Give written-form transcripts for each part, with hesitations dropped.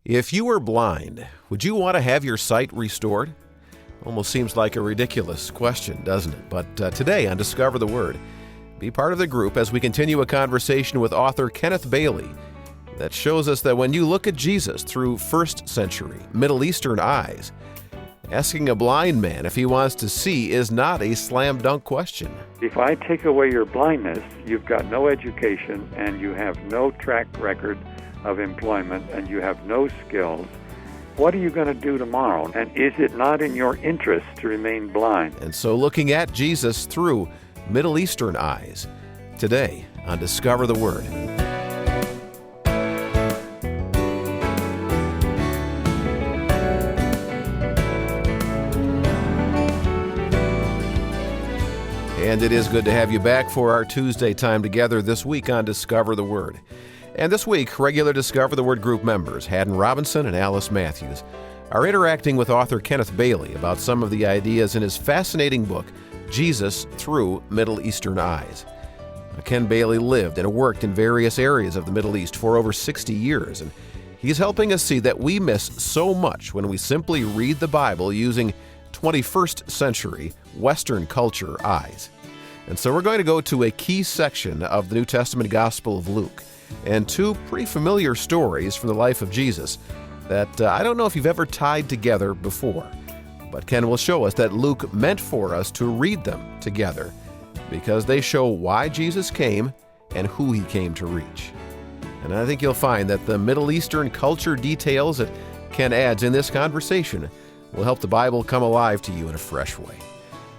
If you were blind, would you want to have your sight restored? Almost seems like a ridiculous question, doesn't it? But today on Discover the Word, be part of the group as we continue a conversation with author Kenneth Bailey that shows us that when you look at Jesus through first century Middle Eastern eyes, asking a blind man if he wants to see is not a slam dunk question. If I take away your blindness, you've got no education and you have no track record of employment and you have no skills. What are you going to do tomorrow? And is it not in your interest to remain blind? And so looking at Jesus through Middle Eastern eyes, today on Discover the Word. And it is good to have you back for our Tuesday time together this week on Discover the Word. And this week, regular Discover the Word group members, Haddon Robinson and Alice Matthews, are interacting with author Kenneth Bailey about some of the ideas in his fascinating book, Jesus Through Middle Eastern Eyes. Ken Bailey lived and worked in various areas of the Middle East for over 60 years, and he's helping us see that we miss so much when we simply read the Bible using 21st century Western culture eyes. And so we're going to go to a key section of the New Testament Gospel of Luke and two pretty familiar stories from the life of Jesus that I don't know if you've ever tied together before. But Ken will show us that Luke meant for us to read them together because they show why Jesus came and who he came to reach. And I think you'll find that the Middle Eastern culture details that Ken adds in this conversation will help the Bible come alive to you in a fresh way.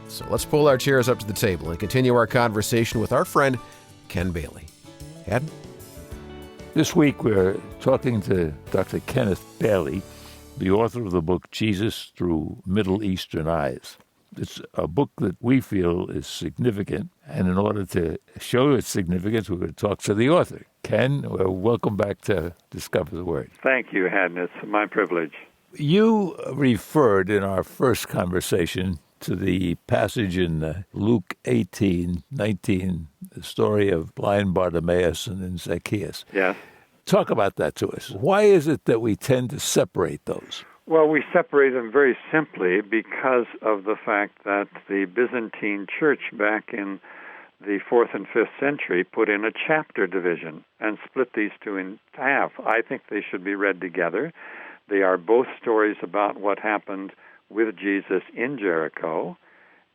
So let's pull our chairs up to the table and continue our conversation with our friend, Ken Bailey. Haddon? This week we're talking to Dr. Kenneth Bailey, the author of the book Jesus Through Middle Eastern Eyes. It's a book that we feel is significant, and in order to show its significance, we're going to talk to the author. Ken, welcome back to Discover the Word. Thank you, Haddon. It's my privilege. You referred in our first conversation to the passage in Luke 18:19, the story of blind Bartimaeus and Zacchaeus. Yes. Talk about that to us. Why is it that we tend to separate those? Well, we separate them very simply because of the fact that the Byzantine church back in the 4th and 5th century put in a chapter division and split these two in half. I think they should be read together. They are both stories about what happened with Jesus in Jericho,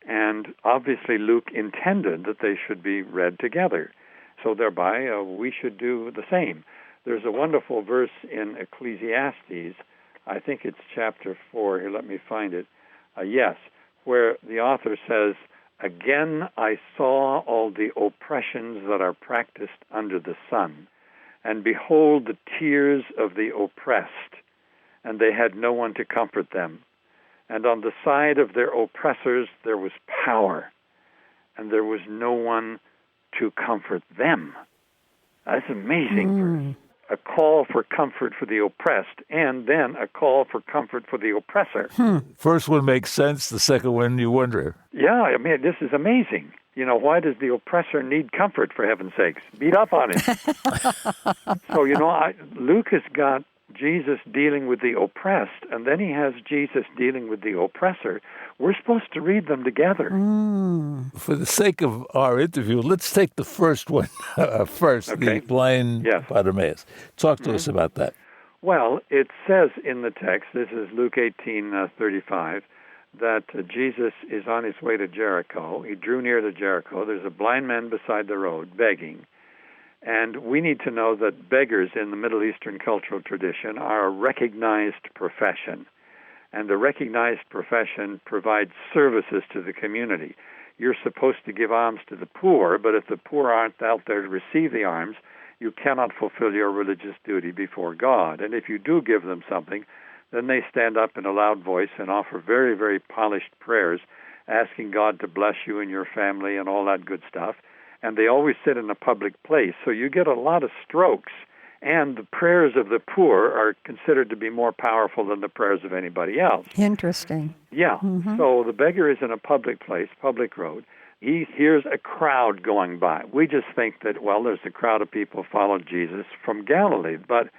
and obviously Luke intended that they should be read together. So thereby, we should do the same. There's a wonderful verse in Ecclesiastes, I think it's chapter 4, here let me find it, where the author says, "Again I saw all the oppressions that are practiced under the sun, and behold the tears of the oppressed, and they had no one to comfort them. And on the side of their oppressors there was power, and there was no one to comfort them." That's an amazing verse. A call for comfort for the oppressed, and then a call for comfort for the oppressor. First one makes sense, the second one you wonder. Yeah, I mean, this is amazing. You know, why does the oppressor need comfort, for heaven's sakes? Beat up on him. So, Luke has got Jesus dealing with the oppressed, and then he has Jesus dealing with the oppressor. We're supposed to read them together. For the sake of our interview, let's take the first one first, Okay. the blind Bartimaeus. Talk to us about that. Well, it says in the text, this is Luke 18:35, that Jesus is on his way to Jericho. He drew near to Jericho. There's a blind man beside the road begging. And we need to know that beggars in the Middle Eastern cultural tradition are a recognized profession. And the recognized profession provides services to the community. You're supposed to give alms to the poor, but if the poor aren't out there to receive the alms, you cannot fulfill your religious duty before God. And if you do give them something, then they stand up in a loud voice and offer very, very polished prayers, asking God to bless you and your family and all that good stuff. And they always sit in a public place. So you get a lot of strokes, and the prayers of the poor are considered to be more powerful than the prayers of anybody else. Interesting. Yeah. So the beggar is in a public place, public road. He hears a crowd going by. We just think that, well, there's a crowd of people followed Jesus from Galilee. But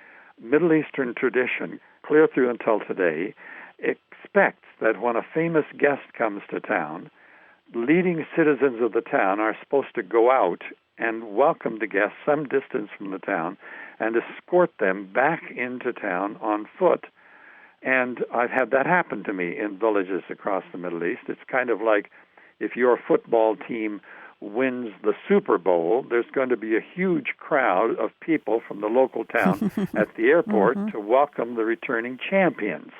Middle Eastern tradition, clear through until today, expects that when a famous guest comes to town, leading citizens of the town are supposed to go out and welcome the guest some distance from the town and escort them back into town on foot. And I've had that happen to me in villages across the Middle East. It's kind of like if your football team wins the Super Bowl, there's going to be a huge crowd of people from the local town at the airport to welcome the returning champions.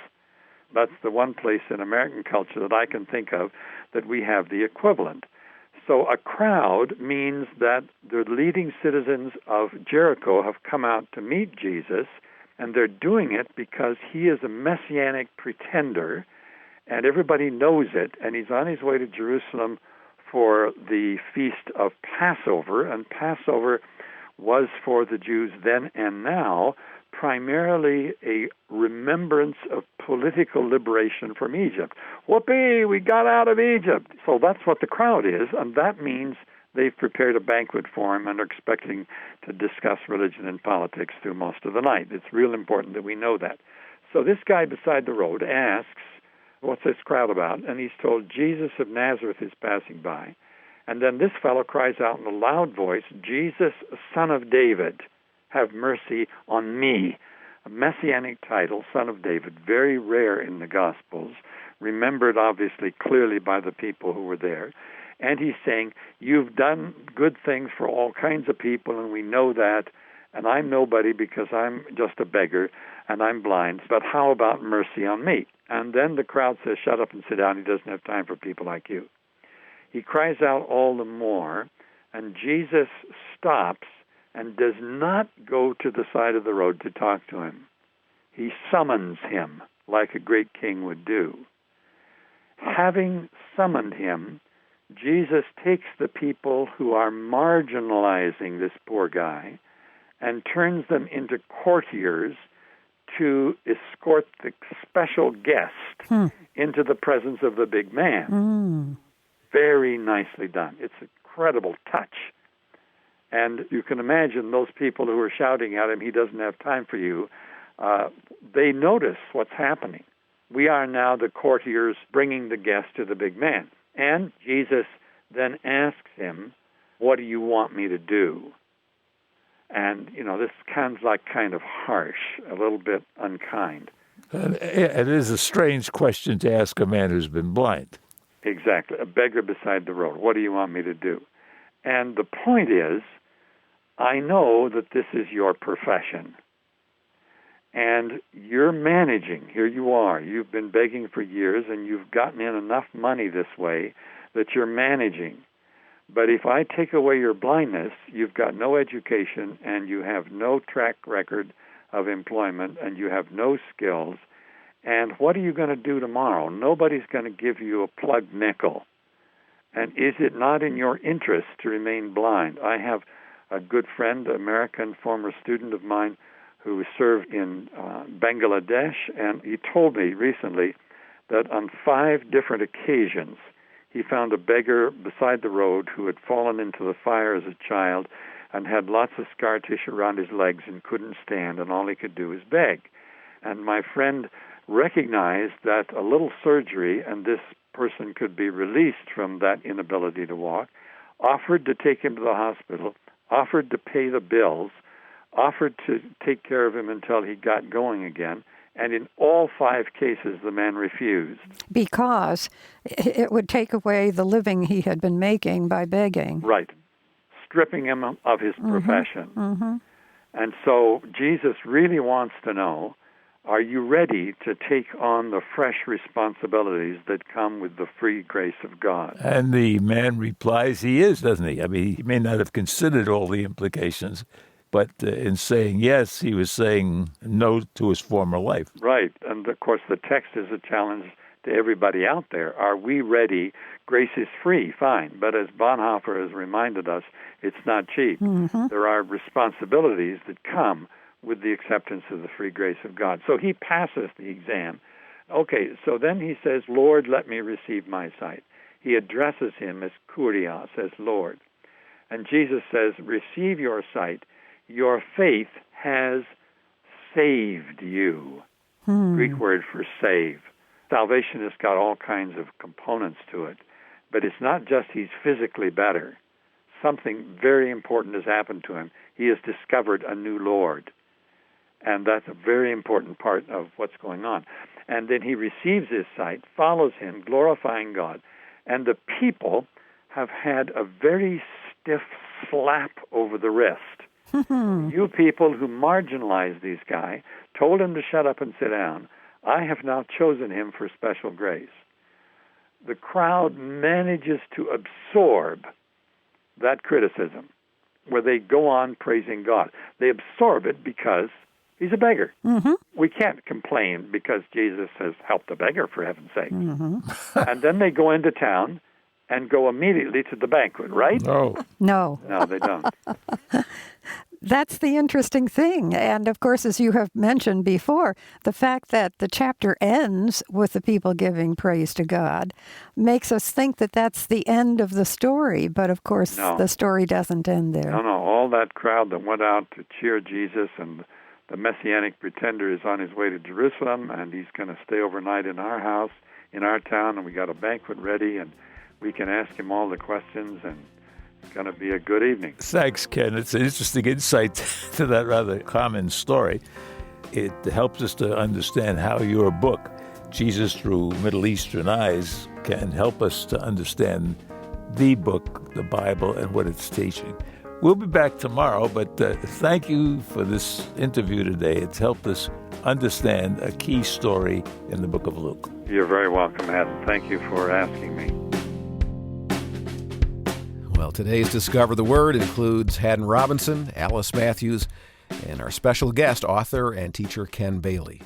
That's the one place in American culture that I can think of that we have the equivalent. So a crowd means that the leading citizens of Jericho have come out to meet Jesus, and they're doing it because he is a messianic pretender, and everybody knows it, and he's on his way to Jerusalem for the feast of Passover, and Passover was for the Jews then and now primarily a remembrance of political liberation from Egypt. Whoopee, we got out of Egypt. So that's what the crowd is, and that means they've prepared a banquet for him and are expecting to discuss religion and politics through most of the night. It's real important that we know that. So this guy beside the road asks, what's this crowd about? And he's told Jesus of Nazareth is passing by. And then this fellow cries out in a loud voice, Jesus, Son of David, have mercy on me. A messianic title, Son of David, very rare in the Gospels, remembered obviously clearly by the people who were there. And he's saying, you've done good things for all kinds of people, and we know that, and I'm nobody because I'm just a beggar, and I'm blind, but how about mercy on me? And then the crowd says, shut up and sit down. He doesn't have time for people like you. He cries out all the more, and Jesus stops and does not go to the side of the road to talk to him. He summons him like a great king would do. Having summoned him, Jesus takes the people who are marginalizing this poor guy and turns them into courtiers to escort the special guest into the presence of the big man. Very nicely done. It's an incredible touch. And you can imagine those people who are shouting at him, he doesn't have time for you, they notice what's happening. We are now the courtiers bringing the guest to the big man. And Jesus then asks him, what do you want me to do? And, this sounds like kind of harsh, a little bit unkind. It is a strange question to ask a man who's been blind. Exactly. A beggar beside the road. What do you want me to do? And the point is, I know that this is your profession. And you're managing. Here you are. You've been begging for years, and you've gotten in enough money this way that you're managing. But if I take away your blindness, you've got no education, and you have no track record of employment, and you have no skills. And what are you going to do tomorrow? Nobody's going to give you a plugged nickel. And is it not in your interest to remain blind? I have a good friend, American former student of mine, who served in Bangladesh, and he told me recently that on 5 different occasions he found a beggar beside the road who had fallen into the fire as a child and had lots of scar tissue around his legs and couldn't stand, and all he could do was beg. And my friend recognized that a little surgery and this person could be released from that inability to walk, offered to take him to the hospital, offered to pay the bills, offered to take care of him until he got going again, and in all 5 cases the man refused. Because it would take away the living he had been making by begging. Right. Stripping him of his profession. And so Jesus really wants to know, are you ready to take on the fresh responsibilities that come with the free grace of God? And the man replies he is, doesn't he? I mean, he may not have considered all the implications, but in saying yes, he was saying no to his former life. Right. And, of course, the text is a challenge to everybody out there. Are we ready? Grace is free, fine. But as Bonhoeffer has reminded us, it's not cheap. There are responsibilities that come with the acceptance of the free grace of God. So he passes the exam. Okay, so then he says, Lord, let me receive my sight. He addresses him as Kurios, as Lord. And Jesus says, receive your sight. Your faith has saved you. Greek word for save. Salvation has got all kinds of components to it, but it's not just he's physically better. Something very important has happened to him. He has discovered a new Lord, and that's a very important part of what's going on. And then he receives his sight, follows him, glorifying God, and the people have had a very stiff slap over the wrist. You people who marginalized this guy, told him to shut up and sit down, I have now chosen him for special grace. The crowd manages to absorb that criticism, where they go on praising God. They absorb it because he's a beggar. We can't complain because Jesus has helped a beggar, for heaven's sake. And then they go into town and go immediately to the banquet, right? No. No. No, they don't. That's the interesting thing. And of course, as you have mentioned before, the fact that the chapter ends with the people giving praise to God makes us think that that's the end of the story. But of course, the story doesn't end there. No, all that crowd that went out to cheer Jesus, and the Messianic pretender is on his way to Jerusalem, and he's going to stay overnight in our house, in our town, and we got a banquet ready, and we can ask him all the questions, and it's going to be a good evening. Thanks, Ken. It's an interesting insight to that rather common story. It helps us to understand how your book, Jesus Through Middle Eastern Eyes, can help us to understand the book, the Bible, and what it's teaching. We'll be back tomorrow, but thank you for this interview today. It's helped us understand a key story in the book of Luke. You're very welcome, Haddon. Thank you for asking me. Well, today's Discover the Word includes Haddon Robinson, Alice Matthews, and our special guest, author and teacher Ken Bailey.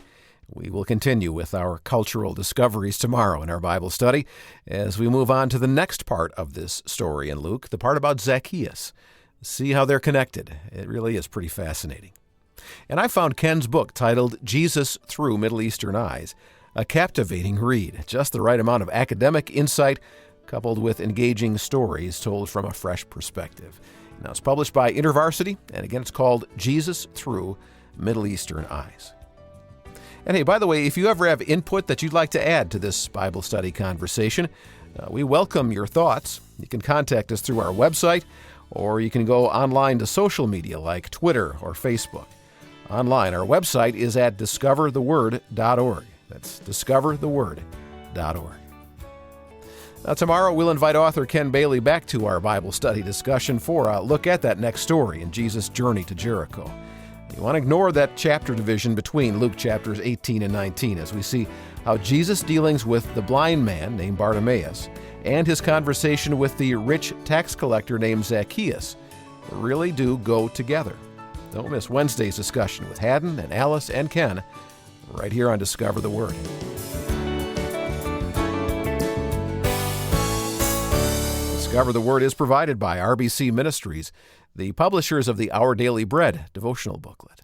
We will continue with our cultural discoveries tomorrow in our Bible study as we move on to the next part of this story in Luke, the part about Zacchaeus. See how they're connected. It really is pretty fascinating. And I found Ken's book titled Jesus Through Middle Eastern Eyes a captivating read, just the right amount of academic insight coupled with engaging stories told from a fresh perspective. Now, it's published by InterVarsity, and again, it's called Jesus Through Middle Eastern Eyes. And hey, by the way, if you ever have input that you'd like to add to this Bible study conversation, we welcome your thoughts. You can contact us through our website, or you can go online to social media like Twitter or Facebook. Online, our website is at discovertheword.org. That's discovertheword.org. Now, tomorrow, we'll invite author Ken Bailey back to our Bible study discussion for a look at that next story in Jesus' journey to Jericho. You want to ignore that chapter division between Luke chapters 18 and 19 as we see how Jesus' dealings with the blind man named Bartimaeus and his conversation with the rich tax collector named Zacchaeus really do go together. Don't miss Wednesday's discussion with Haddon and Alice and Ken right here on Discover the Word. Discover the Word is provided by RBC Ministries, the publishers of the Our Daily Bread devotional booklet.